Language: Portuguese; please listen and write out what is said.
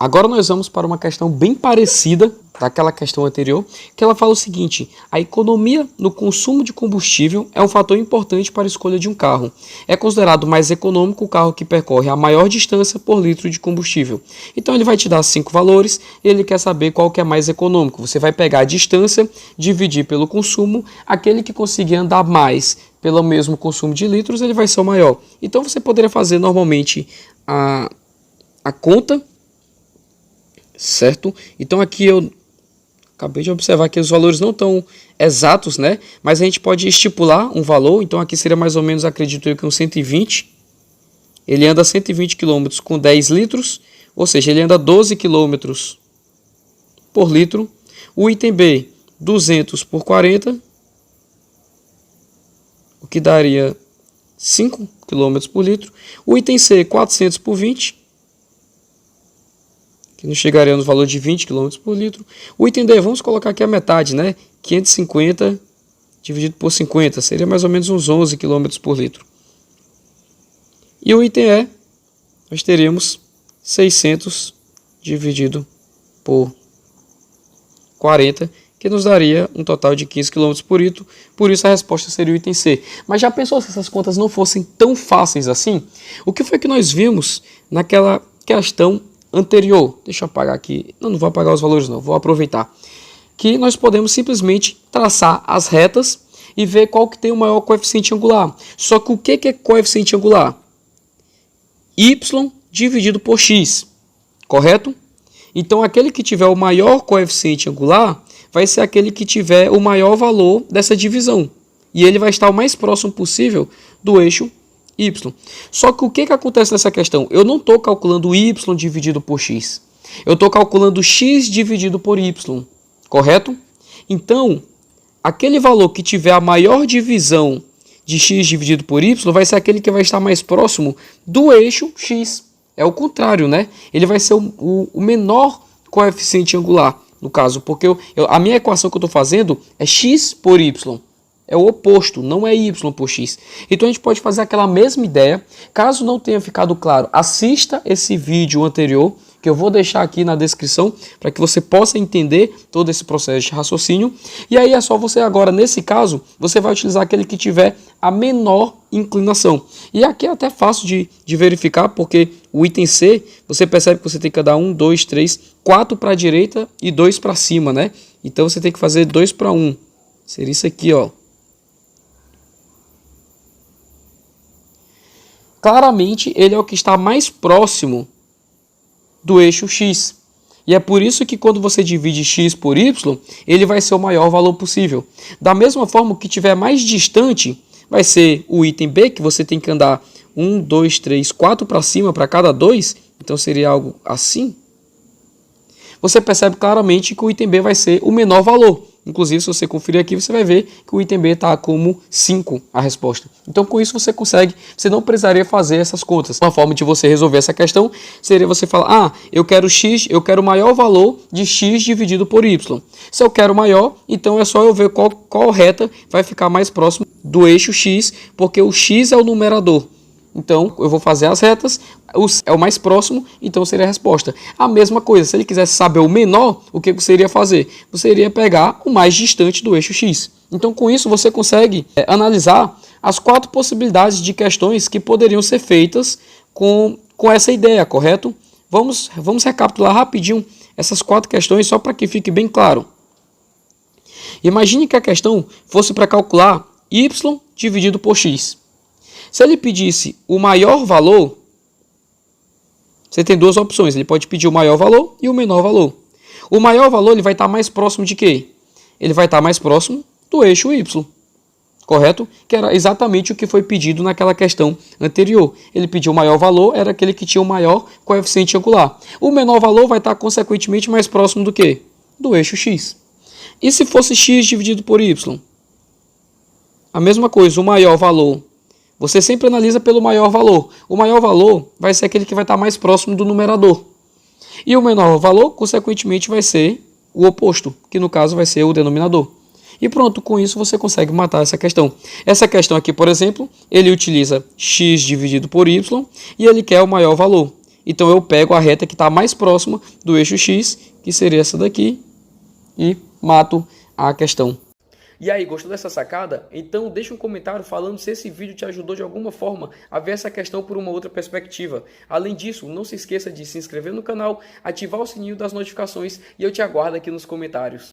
Agora nós vamos para uma questão bem parecida daquela questão anterior, que ela fala o seguinte: a economia no consumo de combustível é um fator importante para a escolha de um carro. É considerado mais econômico o carro que percorre a maior distância por litro de combustível. Então ele vai te dar 5 valores e ele quer saber qual que é mais econômico. Você vai pegar a distância, dividir pelo consumo, aquele que conseguir andar mais pelo mesmo consumo de litros, ele vai ser o maior. Então você poderia fazer normalmente a conta, certo? Então aqui eu acabei de observar que os valores não estão exatos, né? Mas a gente pode estipular um valor. Então aqui seria mais ou menos, acredito eu, que um 120. Ele anda 120 km com 10 litros, ou seja, ele anda 12 km por litro. O item B, 200 por 40, o que daria 5 km por litro. O item C, 400 por 20, que nos chegaria no valor de 20 km por litro. O item D, vamos colocar aqui a metade, né? 550 dividido por 50, seria mais ou menos uns 11 km por litro. E o item E, nós teríamos 600 dividido por 40, que nos daria um total de 15 km por litro. Por isso a resposta seria o item C. Mas já pensou se essas contas não fossem tão fáceis assim? O que foi que nós vimos naquela questão anterior? Deixa eu apagar aqui. Não vou apagar os valores não, vou aproveitar. Que nós podemos simplesmente traçar as retas e ver qual que tem o maior coeficiente angular. Só que o que é coeficiente angular? Y dividido por x, correto? Então aquele que tiver o maior coeficiente angular vai ser aquele que tiver o maior valor dessa divisão. E ele vai estar o mais próximo possível do eixo y. Só que o que acontece nessa questão? Eu não estou calculando y dividido por x. Eu estou calculando x dividido por y, correto? Então, aquele valor que tiver a maior divisão de x dividido por y vai ser aquele que vai estar mais próximo do eixo x. É o contrário, né? Ele vai ser o menor coeficiente angular, no caso, porque a minha equação que eu estou fazendo é x por y. É o oposto, não é y por x. Então a gente pode fazer aquela mesma ideia. Caso não tenha ficado claro, assista esse vídeo anterior, que eu vou deixar aqui na descrição, para que você possa entender todo esse processo de raciocínio. E aí é só você agora, nesse caso, você vai utilizar aquele que tiver a menor inclinação. E aqui é até fácil de verificar, porque o item C, você percebe que você tem que dar 1, 2, 3, 4 para a direita e 2 para cima, né? Então você tem que fazer 2 para 1. Seria isso aqui, ó. Claramente, ele é o que está mais próximo do eixo x. E é por isso que quando você divide x por y, ele vai ser o maior valor possível. Da mesma forma, o que tiver mais distante vai ser o item B, que você tem que andar 1, 2, 3, 4 para cima para cada 2. Então seria algo assim. Você percebe claramente que o item B vai ser o menor valor. Inclusive, se você conferir aqui, você vai ver que o item B está como 5 a resposta. Então, com isso, você consegue, você não precisaria fazer essas contas. Uma forma de você resolver essa questão seria você falar, eu quero x, eu quero o maior valor de x dividido por y. Se eu quero maior, então é só eu ver qual reta vai ficar mais próximo do eixo x, porque o x é o numerador. Então, eu vou fazer as retas, é o mais próximo, então seria a resposta. A mesma coisa, se ele quisesse saber o menor, o que você iria fazer? Você iria pegar o mais distante do eixo x. Então, com isso, você consegue analisar as 4 possibilidades de questões que poderiam ser feitas com essa ideia, correto? Vamos recapitular rapidinho essas 4 questões, só para que fique bem claro. Imagine que a questão fosse para calcular y dividido por x. Se ele pedisse o maior valor, você tem 2 opções. Ele pode pedir o maior valor e o menor valor. O maior valor ele vai estar mais próximo de quê? Ele vai estar mais próximo do eixo y, correto? Que era exatamente o que foi pedido naquela questão anterior. Ele pediu o maior valor, era aquele que tinha o maior coeficiente angular. O menor valor vai estar, consequentemente, mais próximo do quê? Do eixo x. E se fosse x dividido por y? A mesma coisa, o maior valor. Você sempre analisa pelo maior valor. O maior valor vai ser aquele que vai estar mais próximo do numerador. E o menor valor, consequentemente, vai ser o oposto, que no caso vai ser o denominador. E pronto, com isso você consegue matar essa questão. Essa questão aqui, por exemplo, ele utiliza x dividido por y e ele quer o maior valor. Então eu pego a reta que está mais próxima do eixo X, que seria essa daqui, e mato a questão. E aí, gostou dessa sacada? Então deixa um comentário falando se esse vídeo te ajudou de alguma forma a ver essa questão por uma outra perspectiva. Além disso, não se esqueça de se inscrever no canal, ativar o sininho das notificações e eu te aguardo aqui nos comentários.